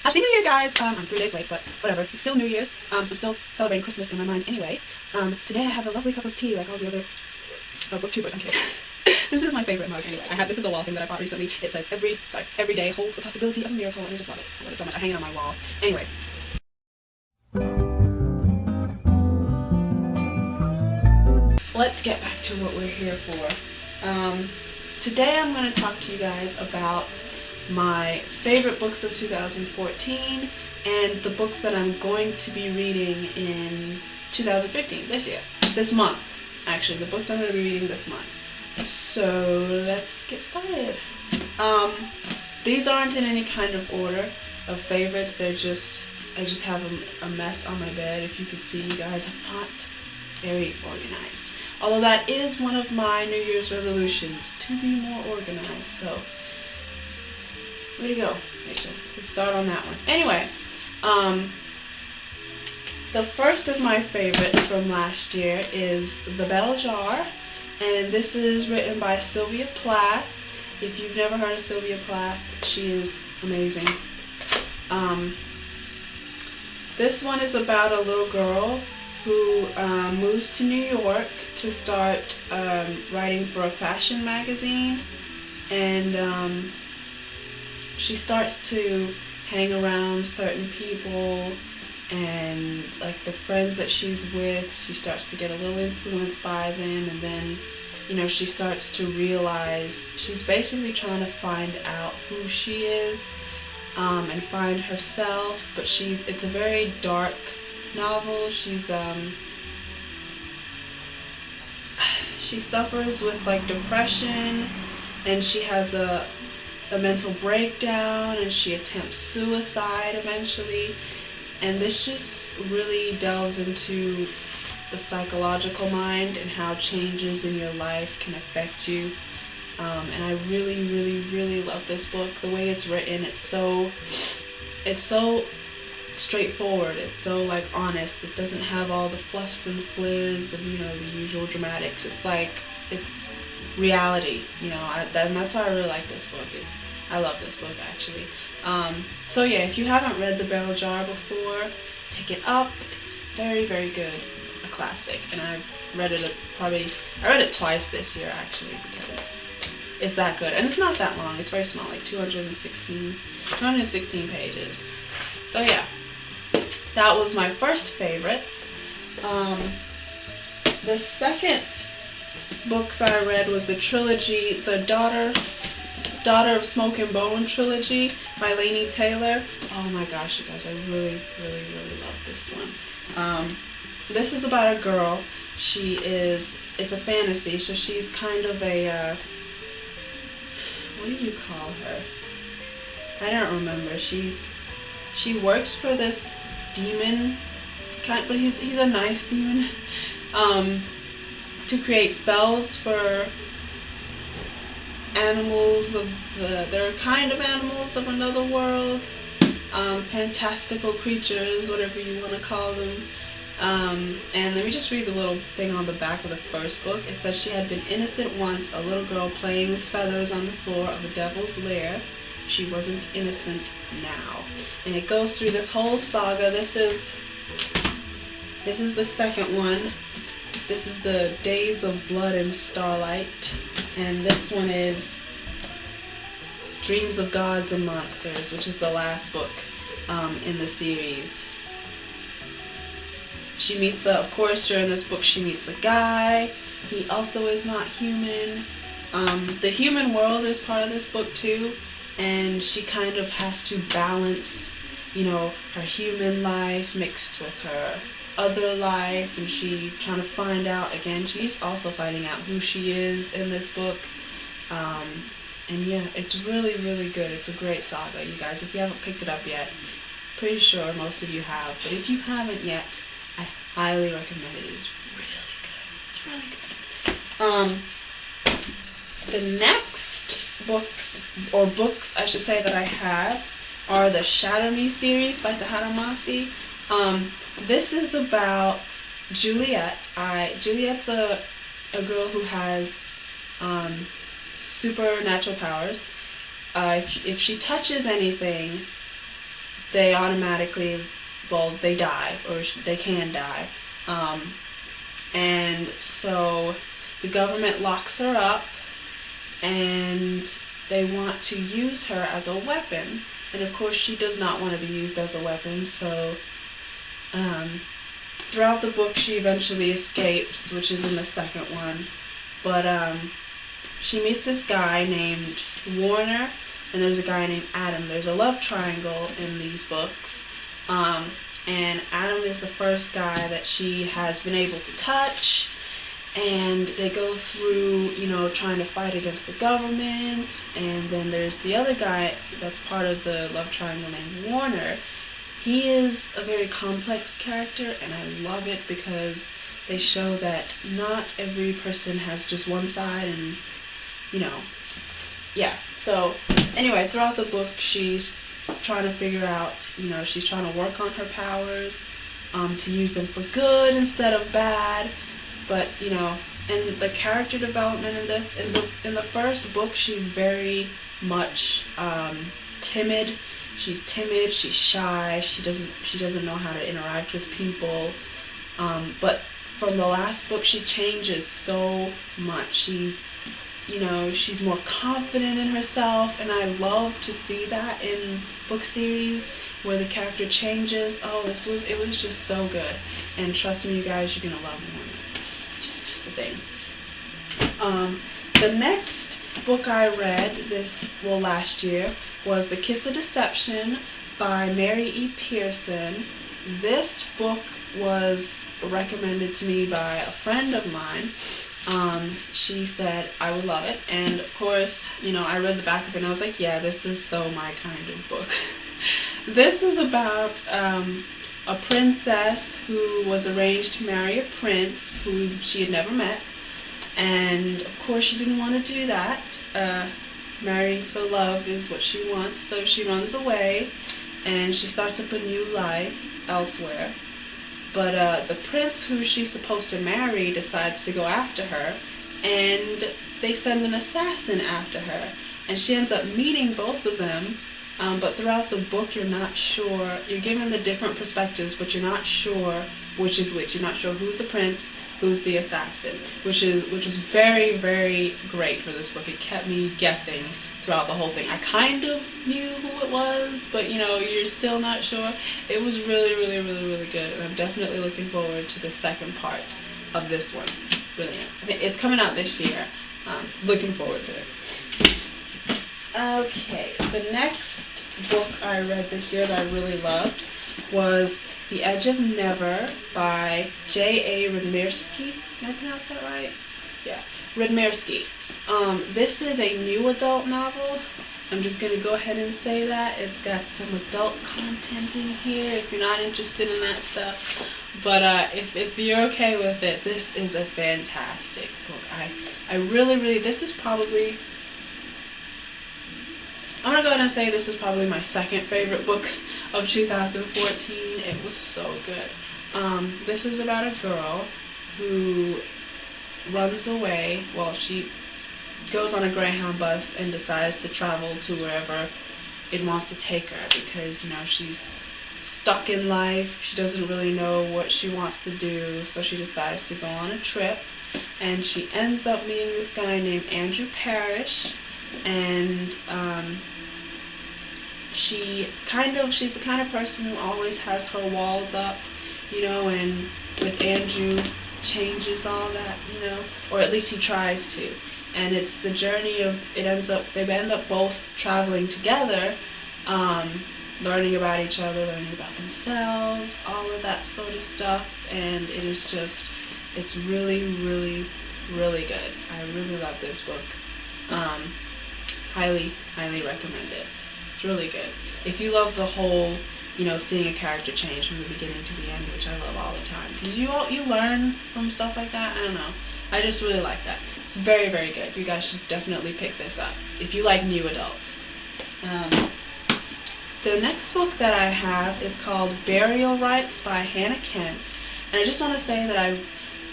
Happy New Year, guys! I'm 3 days late, but whatever. It's still New Year's. I'm still celebrating Christmas in my mind anyway. Today I have a lovely cup of tea like all the other booktubers. I'm kidding. This is my favorite mug anyway. This is a wall thing that I bought recently. It says every day holds the possibility of a miracle, and I just love it. I love it so much. I hang it on my wall. Anyway. Let's get back to what we're here for. Today I'm going to talk to you guys about my favorite books of 2014 and the books that I'm going to be reading in 2015, this month, actually, the books I'm going to be reading this month. So let's get started. These aren't in any kind of order of favorites. I just have a mess on my bed. If you could see, you guys, I'm not very organized. Although that is one of my New Year's resolutions, to be more organized. So, way to go, Rachel. Let's start on that one. Anyway, the first of my favorites from last year is The Bell Jar, and this is written by Sylvia Plath. If you've never heard of Sylvia Plath, she is amazing. This one is about a little girl who moves to New York to start writing for a fashion magazine, and she starts to hang around certain people, and like the friends that she's with, she starts to get a little influenced by them, and then, you know, she starts to realize she's basically trying to find out who she is and find herself, but it's a very dark novel. She suffers with like depression, and she has a mental breakdown, and she attempts suicide eventually, and this just really delves into the psychological mind and how changes in your life can affect you. And I really love this book. The way it's written, it's so straightforward. It's so like honest. It doesn't have all the fluffs and flirs of, you know, the usual dramatics. It's reality, you know. And that's why I really like this book. I love this book, actually. So yeah, if you haven't read The Bell Jar before, pick it up. It's very good, a classic. And I read it twice this year, actually, because it's that good. And it's not that long. It's very small, like 216 pages. So yeah, that was my first favorite. The second books I read was the trilogy, the Daughter of Smoke and Bone trilogy by Laini Taylor. Oh my gosh, you guys, I really love this one. This is about a girl. It's a fantasy, so she's kind of a, what do you call her? I don't remember. She works for this demon, but he's a nice demon, to create spells for animals they're kind of animals of another world, fantastical creatures, whatever you want to call them. And let me just read the little thing on the back of the first book. It says, she had been innocent once, a little girl playing with feathers on the floor of the devil's lair. She wasn't innocent now. And it goes through this whole saga. This is the second one. This is the Days of Blood and Starlight. And this one is Dreams of Gods and Monsters, which is the last book in the series. She meets of course, during this book, she meets a guy. He also is not human. The human world is part of this book too, and she kind of has to balance, you know, her human life mixed with her other life, and she trying to find out, again, she's also finding out who she is in this book. And yeah, it's really good. It's a great saga, you guys. If you haven't picked it up yet, pretty sure most of you have, but if you haven't yet, I highly recommend it. It's really good. The next books I should say that I have are the Shatter Me series by Tahara Mafi. This is about Juliet. Juliet's a girl who has supernatural powers. If she touches anything, they automatically, well, they die, or they can die. And so the government locks her up, and they want to use her as a weapon. And of course she does not want to be used as a weapon, so throughout the book she eventually escapes, which is in the second one. But she meets this guy named Warner, and there's a guy named Adam. There's a love triangle in these books. And Adam is the first guy that she has been able to touch, and they go through, trying to fight against the government. And then there's the other guy that's part of the love triangle named Warner. He is a very complex character, and I love it because they show that not every person has just one side, and, yeah. So, anyway, throughout the book, she's trying to figure out, she's trying to work on her powers, to use them for good instead of bad. But, and the character development in this, in the first book, she's very much timid. She's timid, she's shy, she doesn't know how to interact with people. But from the last book, she changes so much. She's more confident in herself, and I love to see that in book series where the character changes. Oh, it was just so good. And trust me, you guys, you're gonna love Warner. Just a thing. The next book I read last year was The Kiss of Deception by Mary E. Pearson. This book was recommended to me by a friend of mine. She said I would love it, and of course, I read the back of it and I was like, yeah, this is so my kind of book. This is about a princess who was arranged to marry a prince who she had never met, and of course she didn't want to do that. Marrying for love is what she wants, so she runs away and she starts up a new life elsewhere. But the prince who she's supposed to marry decides to go after her, and they send an assassin after her, and she ends up meeting both of them. But throughout the book, you're not sure. You're given the different perspectives, but you're not sure which is which. You're not sure who's the prince, who's the assassin, which was very, very great for this book. It kept me guessing throughout the whole thing. I kind of knew who it was, but you're still not sure. It was really, really, really, really good, and I'm definitely looking forward to the second part of this one. Brilliant. It's coming out this year. Looking forward to it. Okay, the next book I read this year that I really loved was The Edge of Never by J.A. Radmirsky. Did I pronounce that right? Yeah, Radmirsky. This is a new adult novel. I'm just going to go ahead and say that. It's got some adult content in here if you're not interested in that stuff. But if you're okay with it, this is a fantastic book. I really, really, this is probably, I'm going to go ahead and say this is probably my second favorite book of 2014. It was so good. This is about a girl who runs away. Well, she goes on a Greyhound bus and decides to travel to wherever it wants to take her because, she's stuck in life. She doesn't really know what she wants to do, so she decides to go on a trip. And she ends up meeting this guy named Andrew Parrish, and she's the kind of person who always has her walls up, and with Andrew changes all that, or at least he tries to. And it's the journey of, they end up both traveling together, learning about each other, learning about themselves, all of that sort of stuff, and it's really, really, really good. I really love this book. Highly, highly recommend it. It's really good. If you love the whole, seeing a character change from the beginning to the end, which I love all the time, because you learn from stuff like that. I don't know. I just really like that. It's very, very good. You guys should definitely pick this up if you like new adults. The next book that I have is called Burial Rites by Hannah Kent. And I just want to say that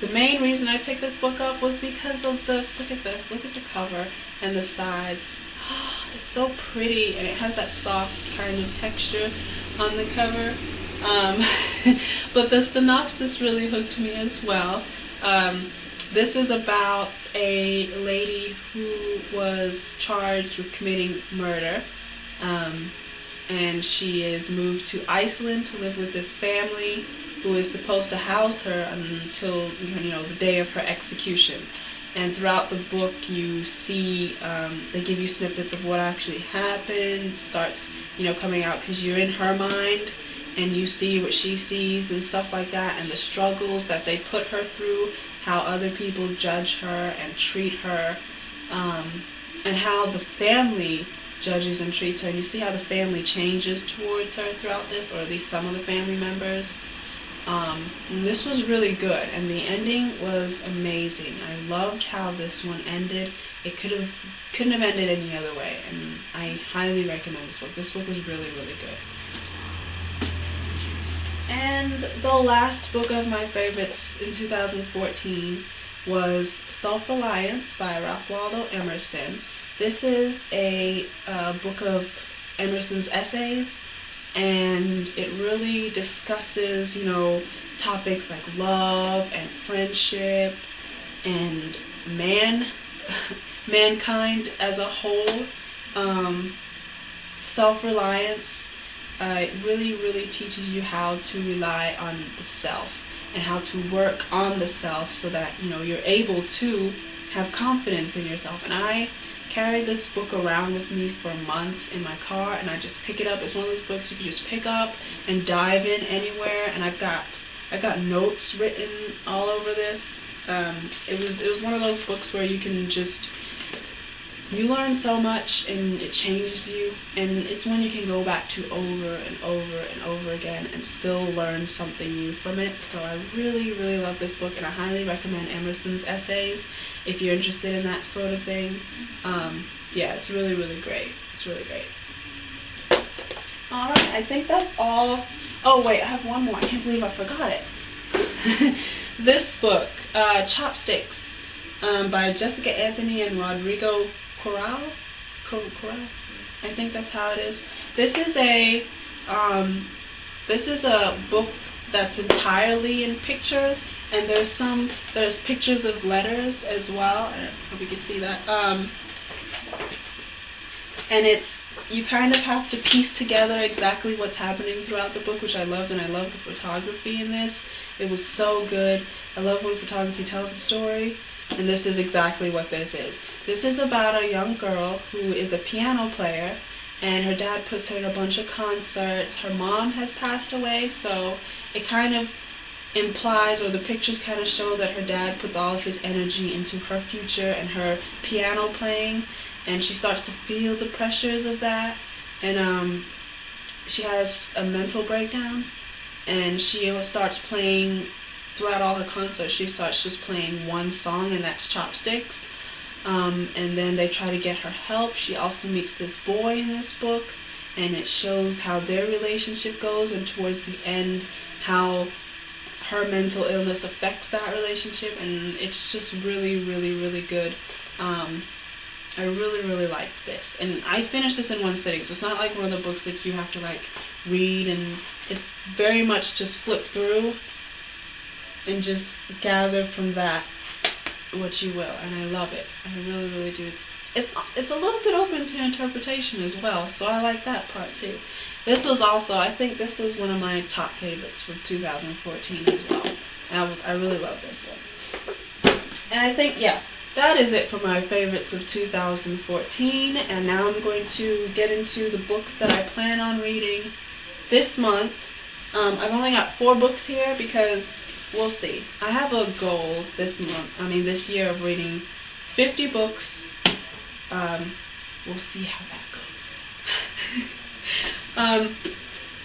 the main reason I picked this book up was because of look at the cover and the sides. It's so pretty, and it has that soft kind of texture on the cover. But the synopsis really hooked me as well. This is about a lady who was charged with committing murder, and she is moved to Iceland to live with this family who is supposed to house her until the day of her execution. And throughout the book, you see they give you snippets of what actually happened. Starts coming out because you're in her mind, and you see what she sees and stuff like that, and the struggles that they put her through, how other people judge her and treat her, and how the family judges and treats her. And you see how the family changes towards her throughout this, or at least some of the family members. And this was really good, and the ending was amazing. I loved how this one ended. It couldn't have ended any other way, and I highly recommend this book. This book was really, really good. And the last book of my favorites in 2014 was Self-Reliance by Ralph Waldo Emerson. This is a book of Emerson's essays, and it really discusses, topics like love and friendship and mankind as a whole. Self-reliance. It really, really teaches you how to rely on the self and how to work on the self so that, you're able to have confidence in yourself. And I carried this book around with me for months in my car, and I just pick it up. It's one of those books you can just pick up and dive in anywhere, and I've got notes written all over this. It was one of those books where you can you learn so much and it changes you, and it's one you can go back to over and over and over again and still learn something new from it. So I really, really love this book, and I highly recommend Emerson's essays if you're interested in that sort of thing. Yeah, it's really, really great. It's really great. Alright, I think that's all. Oh wait, I have one more. I can't believe I forgot it. This book, Chopsticks, by Jessica Anthony and Rodrigo Corral. I think that's how it is. This is a book that's entirely in pictures, and there's pictures of letters as well. I hope you can see that. And you kind of have to piece together exactly what's happening throughout the book, which I loved, and I love the photography in this. It was so good. I love when photography tells a story, and this is exactly what this is. This is about a young girl who is a piano player, and her dad puts her in a bunch of concerts. Her mom has passed away, so it kind of implies, or the pictures kind of show, that her dad puts all of his energy into her future and her piano playing, and she starts to feel the pressures of that, and she has a mental breakdown, and she starts playing throughout all her concerts. She starts just playing one song, and that's Chopsticks. And then they try to get her help. She also meets this boy in this book, and it shows how their relationship goes, and towards the end how her mental illness affects that relationship, and it's just really, really, really good. I really, really liked this, and I finished this in one sitting, so it's not like one of the books that you have to read, and it's very much just flip through and just gather from that what you will, and I love it. I really, really do. It's a little bit open to interpretation as well, so I like that part too. This was also, I think this was one of my top favorites for 2014 as well. I really love this one. And I think, yeah, that is it for my favorites of 2014, and now I'm going to get into the books that I plan on reading this month. I've only got 4 books here because we'll see. I have a goal this year of reading 50 books. We'll see how that goes.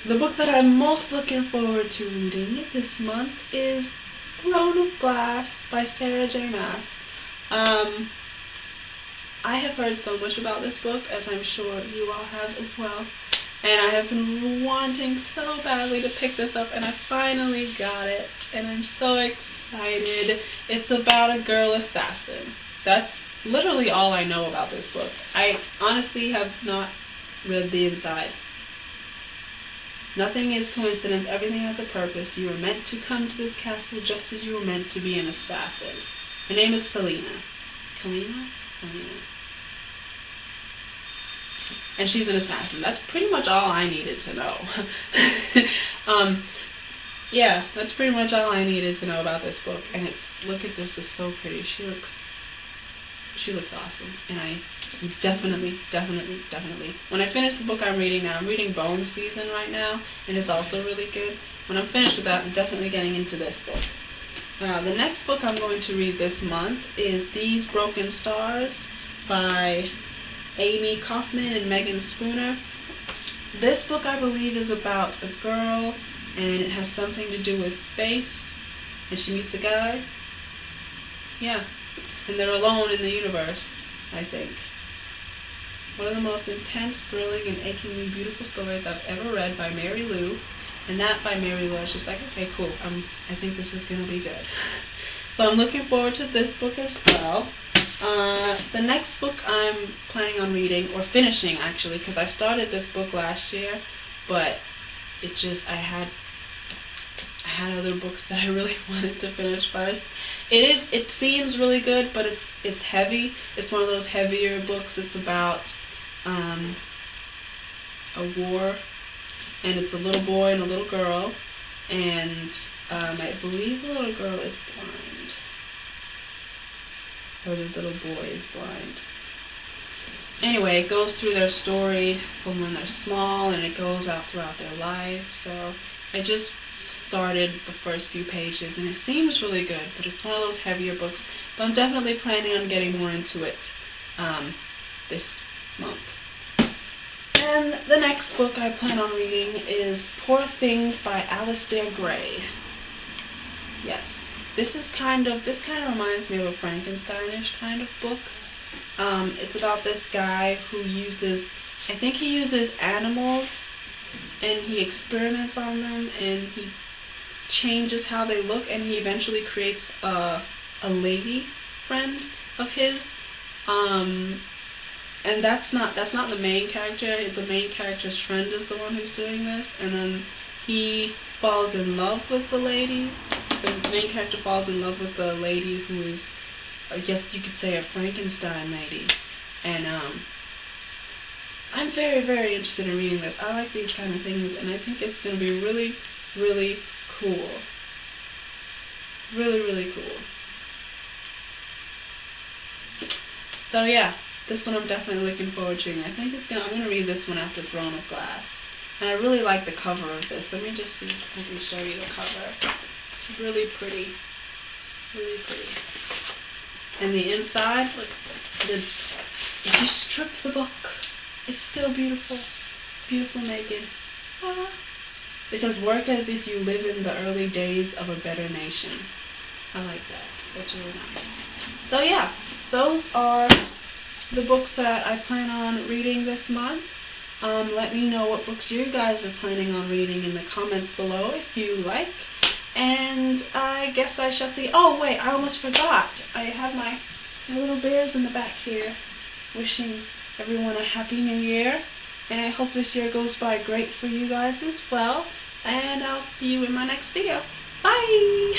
The book that I'm most looking forward to reading this month is Throne of Glass by Sarah J. Maas. I have heard so much about this book, as I'm sure you all have as well. And I have been wanting so badly to pick this up, and I finally got it, and I'm so excited. It's about a girl assassin. That's literally all I know about this book. I honestly have not read the inside. Nothing is coincidence. Everything has a purpose. You were meant to come to this castle just as you were meant to be an assassin. Her name is Selena. Selena? And she's an assassin. That's pretty much all I needed to know. Yeah, that's pretty much all I needed to know about this book. And look at this, it's so pretty. She looks awesome. And I definitely, when I finish the book I'm reading now, I'm reading Bone Season right now, and it's also really good. When I'm finished with that, I'm definitely getting into this book. The next book I'm going to read this month is These Broken Stars by Amy Kaufman and Megan Spooner. This book, I believe, is about a girl, and it has something to do with space, and she meets a guy. Yeah, and they're alone in the universe, I think. One of the most intense, thrilling, and achingly beautiful stories I've ever read by Mary Lou. And that by Mary Lou, I was just like, okay, cool, I think this is going to be good. So I'm looking forward to this book as well. The next book I'm planning on reading, or finishing actually, because I started this book last year, but I had other books that I really wanted to finish first. It seems really good, but it's heavy. It's one of those heavier books. It's about a war, and it's a little boy and a little girl, and I believe the little girl is blind, or the little boy is blind. Anyway, it goes through their story from when they're small, and it goes out throughout their life. So I just started the first few pages, and it seems really good, but it's one of those heavier books. But I'm definitely planning on getting more into it this month. And the next book I plan on reading is Poor Things by Alistair Gray. Yes, this kind of reminds me of a Frankenstein-ish kind of book. It's about this guy who I think he uses animals, and he experiments on them, and he changes how they look, and he eventually creates a lady friend of his. And that's not the main character. The main character's friend is the one who's doing this, and then he falls in love with the lady. The main character falls in love with the lady who is, I guess you could say, a Frankenstein lady. And I'm very, very interested in reading this. I like these kind of things, and I think it's going to be really, really cool. Really, really cool. So yeah, this one I'm definitely looking forward to. I think I'm going to read this one after Throne of Glass. And I really like the cover of this. Let me just see if I can show you the cover. It's really pretty. Really pretty. And the inside, look, if you strip the book, it's still beautiful. Beautiful naked. Ah. It says, work as if you live in the early days of a better nation. I like that. That's really nice. So yeah, those are the books that I plan on reading this month. Let me know what books you guys are planning on reading in the comments below if you like. And I guess I shall see. Oh wait, I almost forgot. I have my little bears in the back here wishing everyone a happy new year. And I hope this year goes by great for you guys as well. And I'll see you in my next video. Bye!